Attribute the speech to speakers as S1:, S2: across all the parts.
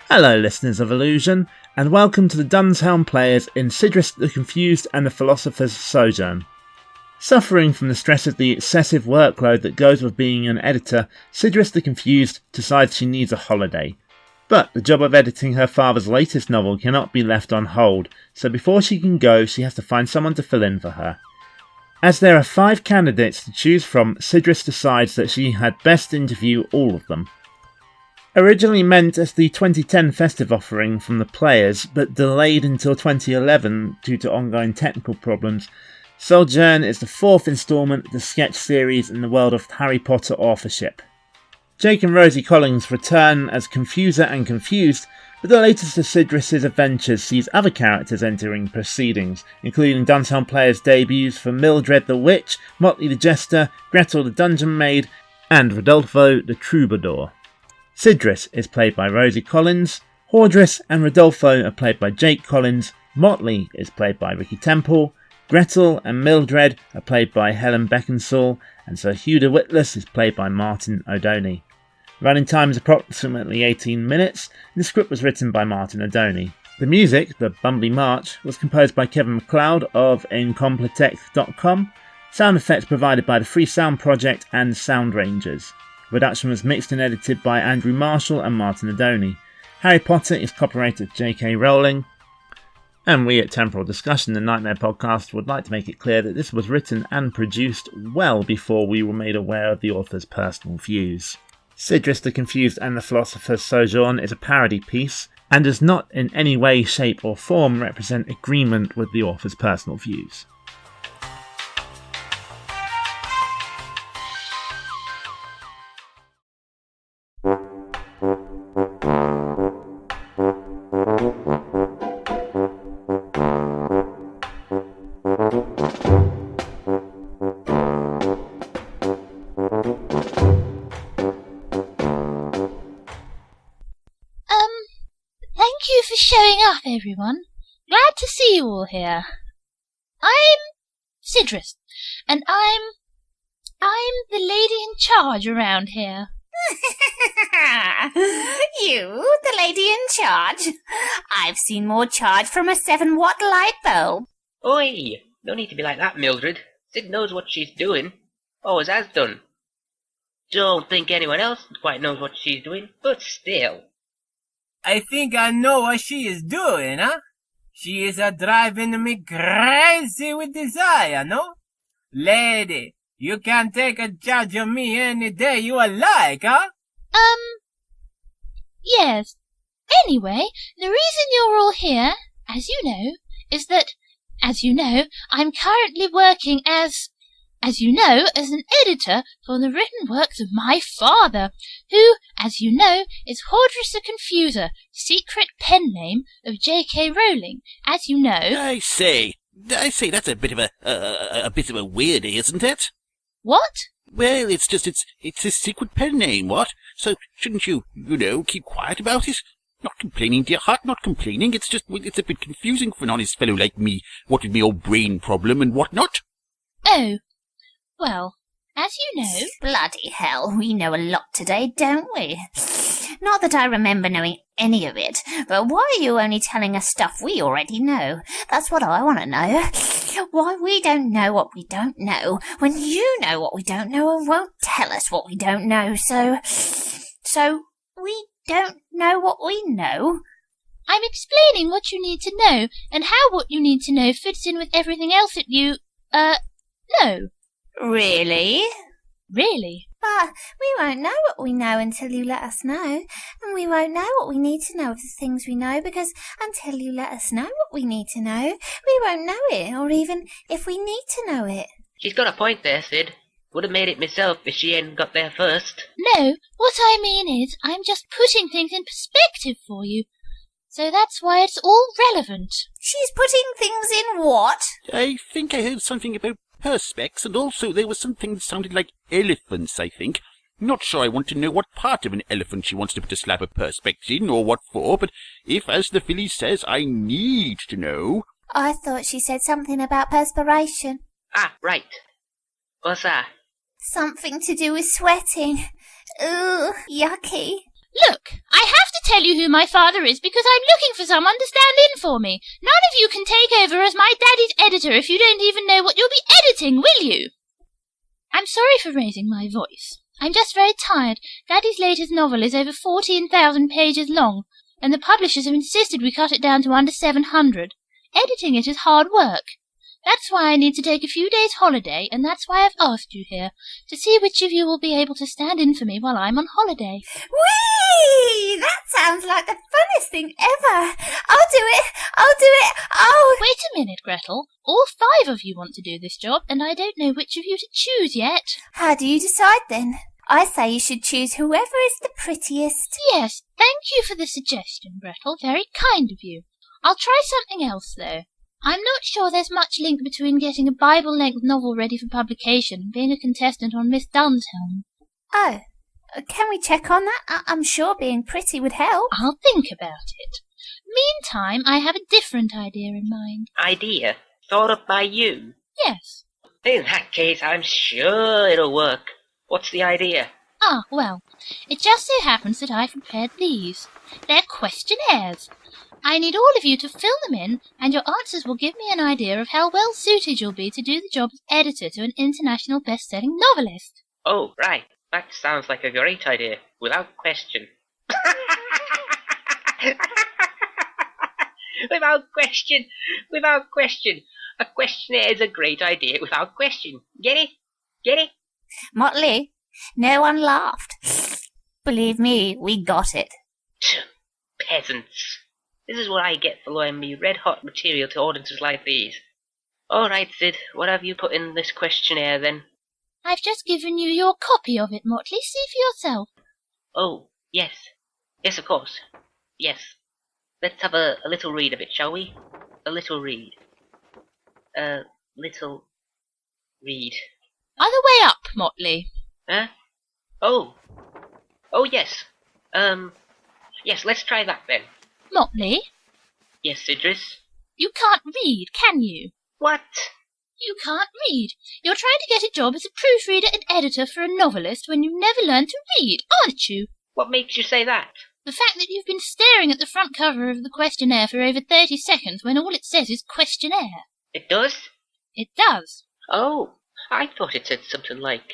S1: Hello listeners of Illusion, and welcome to the Dunshelm Players in Sidriss the Confused and the Philosopher's Sojourn. Suffering from the stress of the excessive workload that goes with being an editor, Sidriss the Confused decides she needs a holiday. But the job of editing her father's latest novel cannot be left on hold, so before she can go she has to find someone to fill in for her. As there are 5 candidates to choose from, Sidriss decides that she had best interview all of them. Originally meant as the 2010 festive offering from the Players, but delayed until 2011 due to ongoing technical problems, Sojourn is the 4th instalment of the sketch series in the world of Harry Potter authorship. Jake and Rosie Collins return as Confuser and Confused, but the latest of Sidriss's adventures sees other characters entering proceedings, including Dunshelm Players' debuts for Mildread the Witch, Motley the Jester, Gretel the Dungeon Maid, and Ridolfo the Troubadour. Sidriss is played by Rosie Collins, Hordris and Ridolfo are played by Jake Collins, Motley is played by Ricky Temple, Gretel and Mildread are played by Helen Beckinsale, and Sir Hugh de Witless is played by Martin O'Doney. Running time is approximately 18 minutes, and the script was written by Martin O'Doney. The music, the Bumbly March, was composed by Kevin MacLeod of Incompetech.com, sound effects provided by the Free Sound Project and Sound Rangers. Production was mixed and edited by Andrew Marshall and Martin O'Doney. Harry Potter is copyrighted J.K. Rowling. And we at Temporal Discussion, the Nightmare Podcast, would like to make it clear that this was written and produced well before we were made aware of the author's personal views. Sidriss the Confused and the Philosopher's Sojourn is a parody piece, and does not in any way, shape or form represent agreement with the author's personal views.
S2: Thank you for showing up, everyone. Glad to see you all here. I'm Sidriss, and I'm the lady in charge around here.
S3: You, the lady in charge? I've seen more charge from a 7-watt light bulb.
S4: Oi! No need to be like that, Mildred. Sid knows what she's doing. Always has done. Don't think anyone else quite knows what she's doing, but still.
S5: I think I know what she is doing, huh? She is driving me crazy with desire, no? Lady, you can take a charge of me any day you like, huh?
S2: Yes. Anyway, the reason you're all here, as you know, is that, as you know, I'm currently working as an editor for the written works of my father, who, as you know, is Hordris the Confuser, secret pen name of J.K. Rowling, as you know.
S6: I say, that's a bit of a weirdy, isn't it?
S2: What?
S6: Well, it's his secret pen name, what? So shouldn't you keep quiet about it? Not complaining, dear heart, not complaining. It's a bit confusing for an honest fellow like me, what with me old brain problem and what not.
S2: Oh. Well, as you know...
S3: Bloody hell, we know a lot today, don't we? Not that I remember knowing any of it, but why are you only telling us stuff we already know? That's what I want to know. Why we don't know what we don't know, when you know what we don't know and won't tell us what we don't know, so we don't know what we know?
S2: I'm explaining what you need to know, and how what you need to know fits in with everything else that you, know.
S3: Really?
S2: Really?
S3: But we won't know what we know until you let us know. And we won't know what we need to know of the things we know, because until you let us know what we need to know, we won't know it, or even if we need to know it.
S4: She's got a point there, Sid. Would have made it myself if she hadn't got there first.
S2: No, what I mean is, I'm just putting things in perspective for you. So that's why it's all relevant.
S3: She's putting things in what?
S6: I think I heard something about perspex, and also there was something that sounded like elephants, I think. Not sure I want to know what part of an elephant she wants to put a slab of perspex in, or what for, but if, as the filly says, I need to know...
S3: I thought she said something about perspiration.
S4: Ah, right. What's that?
S3: Something to do with sweating. Ooh, yucky.
S2: Look, I have to tell you who my father is because I'm looking for someone to stand in for me. None of you can take over as my daddy's editor if you don't even know what you'll be editing, will you? I'm sorry for raising my voice. I'm just very tired. Daddy's latest novel is over 14,000 pages long, and the publishers have insisted we cut it down to under 700. Editing it is hard work. That's why I need to take a few days' holiday, and that's why I've asked you here, to see which of you will be able to stand in for me while I'm on holiday.
S3: Whee! That sounds like the funnest thing ever. I'll do it. Oh!
S2: Wait a minute, Gretel. All 5 of you want to do this job, and I don't know which of you to choose yet.
S3: How do you decide then? I say you should choose whoever is the prettiest.
S2: Yes, thank you for the suggestion, Gretel. Very kind of you. I'll try something else, though. I'm not sure there's much link between getting a Bible-length novel ready for publication and being a contestant on Miss Dunshelm.
S3: Oh, can we check on that? I'm sure being pretty would help.
S2: I'll think about it. Meantime, I have a different idea in mind.
S4: Idea? Thought up by you?
S2: Yes.
S4: In that case, I'm sure it'll work. What's the idea?
S2: Ah, well, it just so happens that I've prepared these. They're questionnaires. I need all of you to fill them in, and your answers will give me an idea of how well suited you'll be to do the job as editor to an international best-selling novelist.
S4: Oh, right. That sounds like a great idea, without question. Without question. A questionnaire is a great idea, without question. Get it?
S3: Motley, no one laughed. Believe me, we got it.
S4: Peasants. This is what I get for loaning me red-hot material to audiences like these. All right, Sid, what have you put in this questionnaire, then?
S2: I've just given you your copy of it, Motley. See for yourself.
S4: Oh, yes. Yes, of course. Yes. Let's have a little read of it, shall we? A little read. Little read.
S2: Other way up, Motley.
S4: Huh? Oh, yes. Yes, let's try that then.
S2: Motley?
S4: Yes, Sidriss?
S2: You can't read, can you?
S4: What?
S2: You can't read. You're trying to get a job as a proofreader and editor for a novelist when you've never learned to read, aren't you?
S4: What makes you say that?
S2: The fact that you've been staring at the front cover of the questionnaire for over 30 seconds when all it says is questionnaire.
S4: It does?
S2: It does.
S4: Oh, I thought it said something like,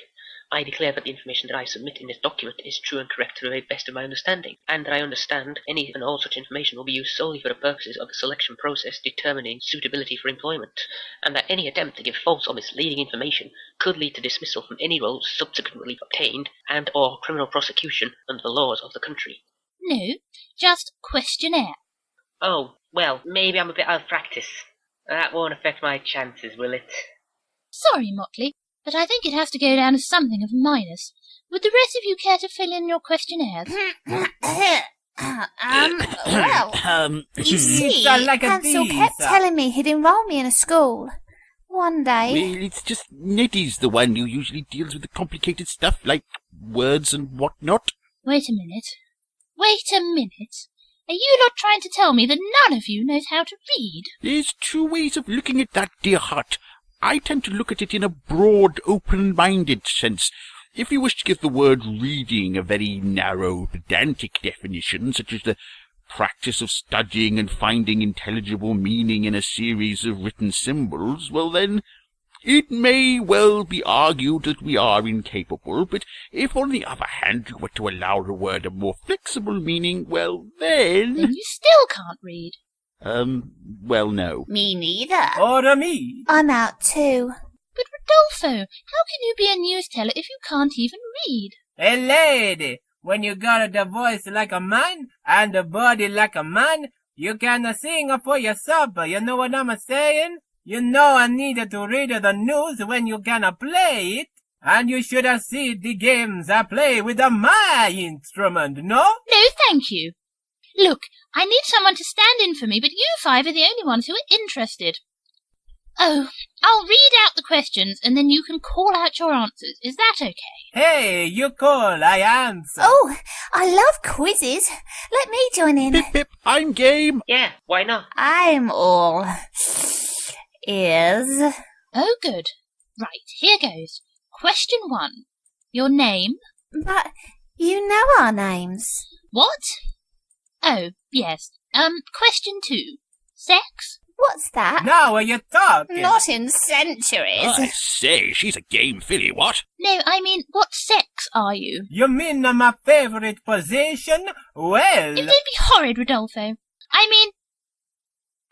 S4: I declare that the information that I submit in this document is true and correct to the very best of my understanding, and that I understand any and all such information will be used solely for the purposes of the selection process determining suitability for employment, and that any attempt to give false or misleading information could lead to dismissal from any role subsequently obtained and or criminal prosecution under the laws of the country.
S2: No, just questionnaire.
S4: Oh, well, maybe I'm a bit out of practice. That won't affect my chances, will it?
S2: Sorry, Motley, but I think it has to go down as something of a minus. Would the rest of you care to fill in your questionnaires?
S3: You see, Hansel kept telling me he'd enroll me in a school. One day.
S6: Well, it's just Nettie's the one who usually deals with the complicated stuff, like words and whatnot.
S2: Wait a minute. Are you not trying to tell me that none of you knows how to read?
S6: There's 2 ways of looking at that, dear heart. I tend to look at it in a broad, open-minded sense. If you wish to give the word reading a very narrow, pedantic definition, such as the practice of studying and finding intelligible meaning in a series of written symbols, well then, it may well be argued that we are incapable, but if on the other hand you were to allow the word a more flexible meaning, well then...
S2: Then you still can't read.
S6: Well, no.
S3: Me neither.
S5: Or me.
S3: I'm out too.
S2: But Ridolfo, how can you be a news teller if you can't even read?
S5: Hey, lady, when you got a voice like a man and a body like a man, you can sing for yourself. You know what I'm saying? You know I needed to read the news when you can play it. And you should have seen the games I play with my instrument, no?
S2: No, thank you. Look, I need someone to stand in for me, but you 5 are the only ones who are interested. Oh, I'll read out the questions, and then you can call out your answers. Is that okay?
S5: Hey, you call, I answer.
S3: Oh, I love quizzes. Let me join in.
S6: Pip, pip, I'm game.
S4: Yeah, why not?
S3: I'm all ears.
S2: Oh, good. Right, here goes. Question 1. Your name?
S3: But you know our names.
S2: What? Oh, yes. Question 2. Sex?
S3: What's that?
S5: Now are you talking?
S3: Not in centuries.
S6: I say, she's a game filly, what?
S2: No, I mean, what sex are you?
S5: You mean my favorite position? Well...
S2: Don't be horrid, Ridolfo. I mean...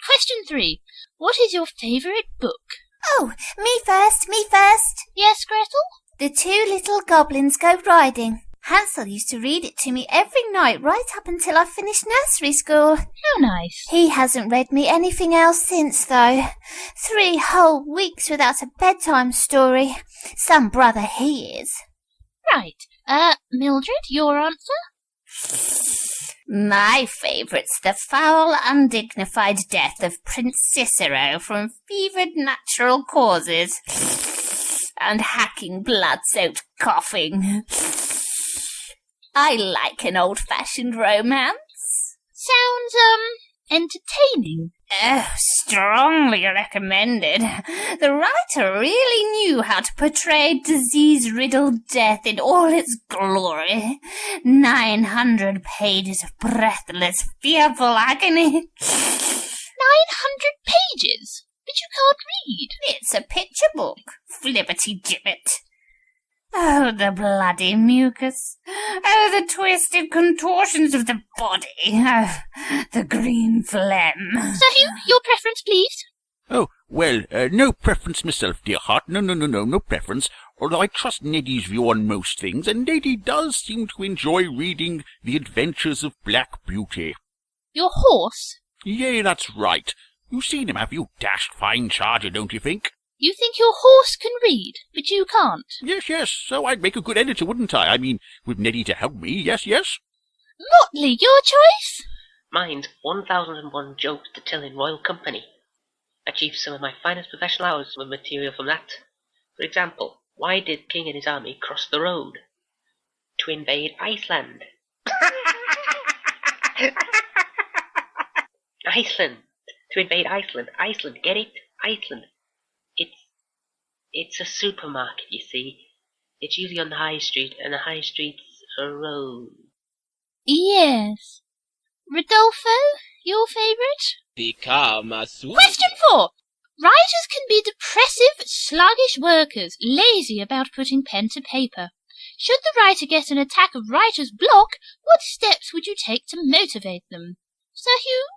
S2: Question 3. What is your favourite book?
S3: Oh, me first, me first.
S2: Yes, Gretel?
S3: The Two Little Goblins Go Riding. Hansel used to read it to me every night right up until I finished nursery school.
S2: How nice.
S3: He hasn't read me anything else since, though. 3 whole weeks without a bedtime story. Some brother he is.
S2: Right. Mildred, your answer?
S3: My favourite's the foul, undignified death of Prince Cicero from fevered natural causes and hacking blood-soaked coughing. I like an old-fashioned romance.
S2: Sounds, entertaining.
S3: Oh, strongly recommended. The writer really knew how to portray disease-riddled death in all its glory. 900 pages of breathless, fearful agony.
S2: 900 pages? But you can't read.
S3: It's a picture book, flibberty-gibbet. Oh, the bloody mucus. Oh, the twisted contortions of the body. Oh, the green phlegm.
S2: So, your preference, please?
S6: Oh, well, no preference myself, dear heart. No preference. Although I trust Neddy's view on most things, and Neddy does seem to enjoy reading The Adventures of Black Beauty.
S2: Your horse?
S6: Yea, that's right. You've seen him, have you? Dashed fine charger, don't you think?
S2: You think your horse can read, but you can't?
S6: Yes, so I'd make a good editor, wouldn't I? I mean, with Neddy to help me, yes.
S2: Motley, your choice?
S4: Mine's 1001 jokes to tell in royal company. Achieved some of my finest professional hours with material from that. For example, why did King and his army cross the road? To invade Iceland. Iceland. To invade Iceland. Iceland, get it? Iceland. It's a supermarket, you see. It's usually on the high street, and the high street's a road.
S2: Yes. Ridolfo, your favourite? Question 4. Writers can be depressive, sluggish workers, lazy about putting pen to paper. Should the writer get an attack of writer's block, what steps would you take to motivate them? Sir Hugh?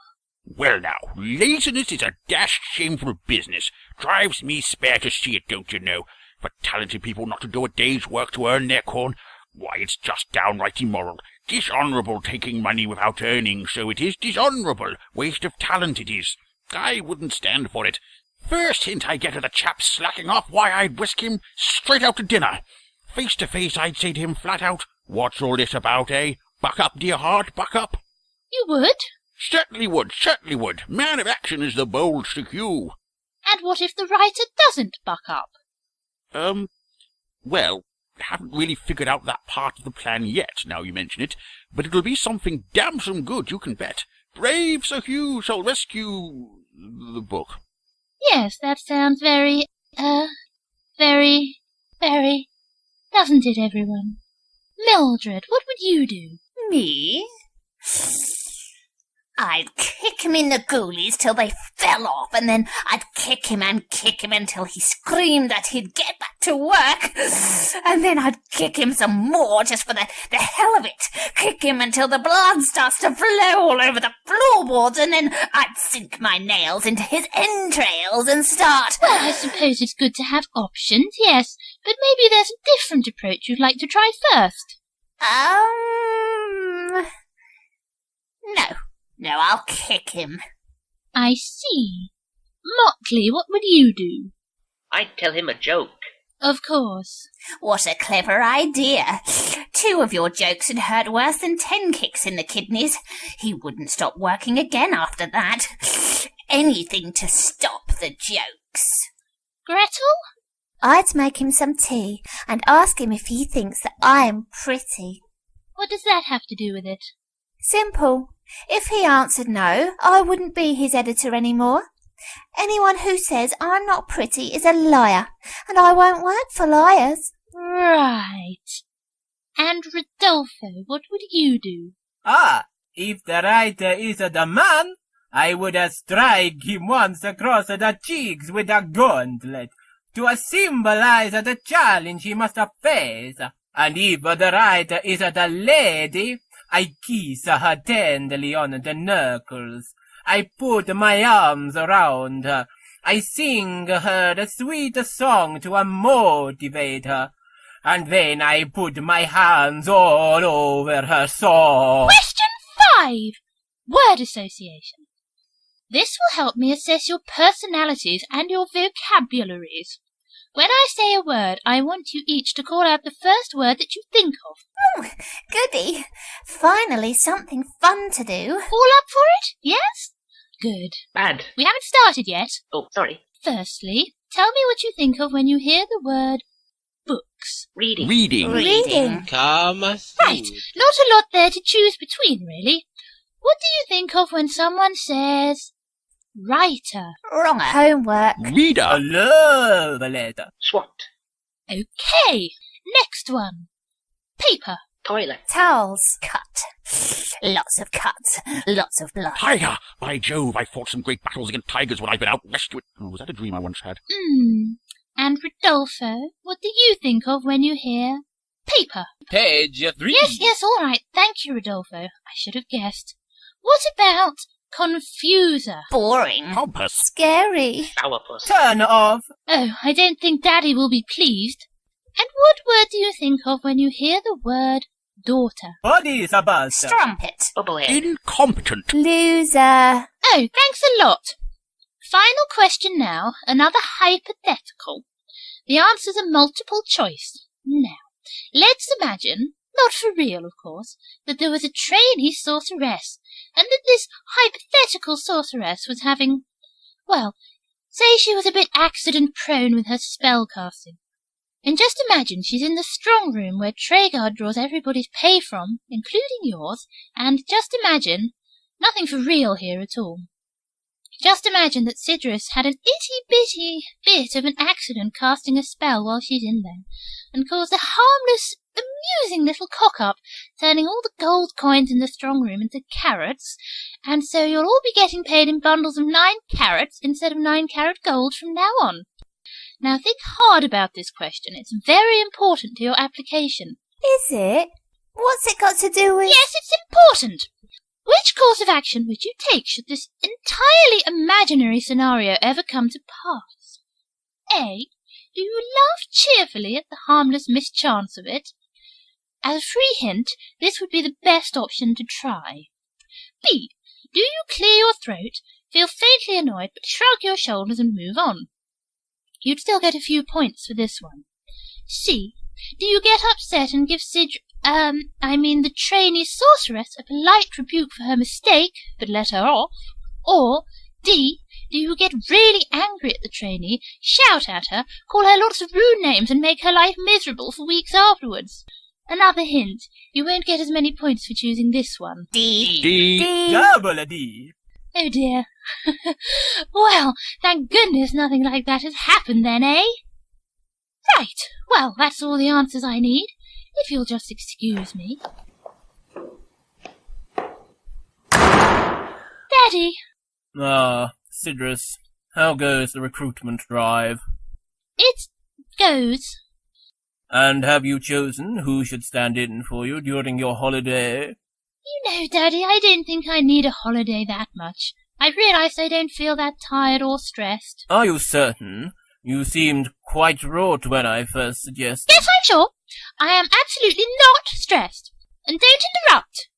S6: Well now, laziness is a dashed shameful business. Drives me spare to see it, don't you know? For talented people not to do a day's work to earn their corn, why, it's just downright immoral. Dishonourable taking money without earning, so it is dishonourable. Waste of talent it is. I wouldn't stand for it. First hint I get of the chap slacking off, why, I'd whisk him straight out to dinner. Face to face, I'd say to him flat out, what's all this about, eh? Buck up, dear heart, buck up.
S2: You would?
S6: Certainly would. Man of action is the bold Sir Hugh.
S2: And what if the writer doesn't buck up?
S6: Well, haven't really figured out that part of the plan yet, now you mention it, but it'll be something damsome good, you can bet. Brave Sir Hugh shall rescue the book.
S2: Yes, that sounds very, very, doesn't it, everyone? Mildred, what would you do?
S3: Me? I'd kick him in the ghoulies till they fell off, and then I'd kick him until he screamed that he'd get back to work. And then I'd kick him some more just for the hell of it. Kick him until the blood starts to flow all over the floorboards, and then I'd sink my nails into his entrails and start...
S2: Well, I suppose it's good to have options, yes, but maybe there's a different approach you'd like to try first.
S3: No, I'll kick him.
S2: I see. Motley, what would you do?
S4: I'd tell him a joke.
S2: Of course.
S3: What a clever idea. 2 of your jokes had hurt worse than 10 kicks in the kidneys. He wouldn't stop working again after that. Anything to stop the jokes.
S2: Gretel?
S3: I'd make him some tea and ask him if he thinks that I'm pretty.
S2: What does that have to do with it?
S3: Simple. If he answered no, I wouldn't be his editor any more. Anyone who says I'm not pretty is a liar, and I won't work for liars.
S2: Right. And Ridolfo, what would you do?
S5: If the writer is the man, I would strike him once across the cheeks with a gauntlet to symbolize the challenge he must face. And if the writer is the lady, I kiss her tenderly on the knuckles. I put my arms around her. I sing her the sweet song to motivate her. And then I put my hands all over her soul.
S2: Question 5. Word association. This will help me assess your personalities and your vocabularies. When I say a word, I want you each to call out the first word that you think of.
S3: Oh, goody. Finally something fun to do.
S2: All up for it? Yes? Good.
S4: Bad.
S2: We haven't started yet.
S4: Oh, sorry.
S2: Firstly, tell me what you think of when you hear the word books.
S4: Reading.
S3: Reading.
S7: Kama
S2: Right, not a lot there to choose between, really. What do you think of when someone says writer?
S3: Wronger. Homework.
S6: Reader.
S5: A love letter.
S4: SWAT.
S2: Okay, next one. Paper.
S4: Toilet.
S3: Towels. Cut. Lots of cuts. Lots of blood.
S6: Tiger! By Jove, I fought some great battles against tigers when I've been out west with... Oh, was that a dream I once had?
S2: And Ridolfo, what do you think of when you hear paper?
S7: Page 3.
S2: Yes, all right. Thank you, Ridolfo. I should have guessed. What about confuser?
S3: Boring.
S6: Compass.
S3: Scary.
S4: Sourpuss.
S5: Turn off.
S2: Oh, I don't think Daddy will be pleased. And what word do you think of when you hear the word daughter?
S5: Bodies a buzz.
S3: Strumpet.
S4: Bubblehead.
S6: Incompetent.
S3: Loser.
S2: Oh, thanks a lot. Final question now, another hypothetical. The answers are multiple choice. Now, let's imagine, not for real of course, that there was a trainee sorceress, and that this hypothetical sorceress was having, well, say she was a bit accident-prone with her spell-casting. And just imagine she's in the strong room where Traegard draws everybody's pay from, including yours, and just imagine, nothing for real here at all. Just imagine that Sidriss had an itty-bitty bit of an accident casting a spell while she's in there, and caused a harmless, amusing little cock-up, turning all the gold coins in the strong room into carrots, and so you'll all be getting paid in bundles of 9 carrots instead of 9-carat gold from now on. Now think hard about this question. It's very important to your application.
S3: Is it? What's it got to do with...
S2: Yes, it's important. Which course of action would you take should this entirely imaginary scenario ever come to pass? A. Do you laugh cheerfully at the harmless mischance of it? As a free hint, this would be the best option to try. B. Do you clear your throat, feel faintly annoyed, but shrug your shoulders and move on? You'd still get a few points for this one. C. Do you get upset and give the trainee sorceress a polite rebuke for her mistake, but let her off? Or D. Do you get really angry at the trainee, shout at her, call her lots of rude names and make her life miserable for weeks afterwards? Another hint, you won't get as many points for choosing this one.
S6: D.
S5: Double a D.
S2: Oh dear. Well, thank goodness nothing like that has happened then, eh? Right, well, that's all the answers I need, if you'll just excuse me. Daddy!
S5: Ah, Sidriss, how goes the recruitment drive?
S2: It goes.
S5: And have you chosen who should stand in for you during your holiday?
S2: You know, Daddy, I don't think I need a holiday that much. I've realized I don't feel that tired or stressed.
S5: Are you certain? You seemed quite wrought when I first suggested...
S2: Yes, I'm sure. I am absolutely not stressed. And don't interrupt.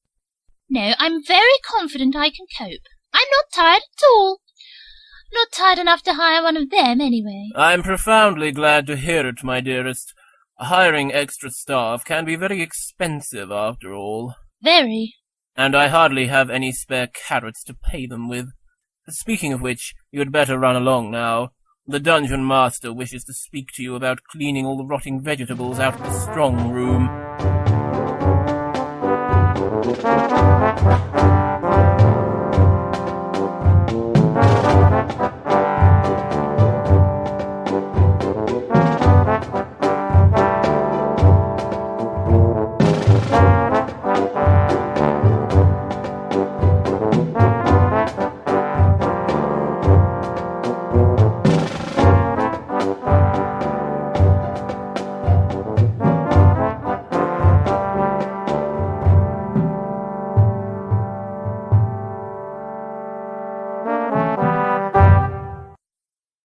S2: No, I'm very confident I can cope. I'm not tired at all. Not tired enough to hire one of them, anyway.
S5: I'm profoundly glad to hear it, my dearest. Hiring extra staff can be very expensive, after all.
S2: Very.
S5: And I hardly have any spare carrots to pay them with. Speaking of which, you had better run along now. The dungeon master wishes to speak to you about cleaning all the rotting vegetables out of the strong room.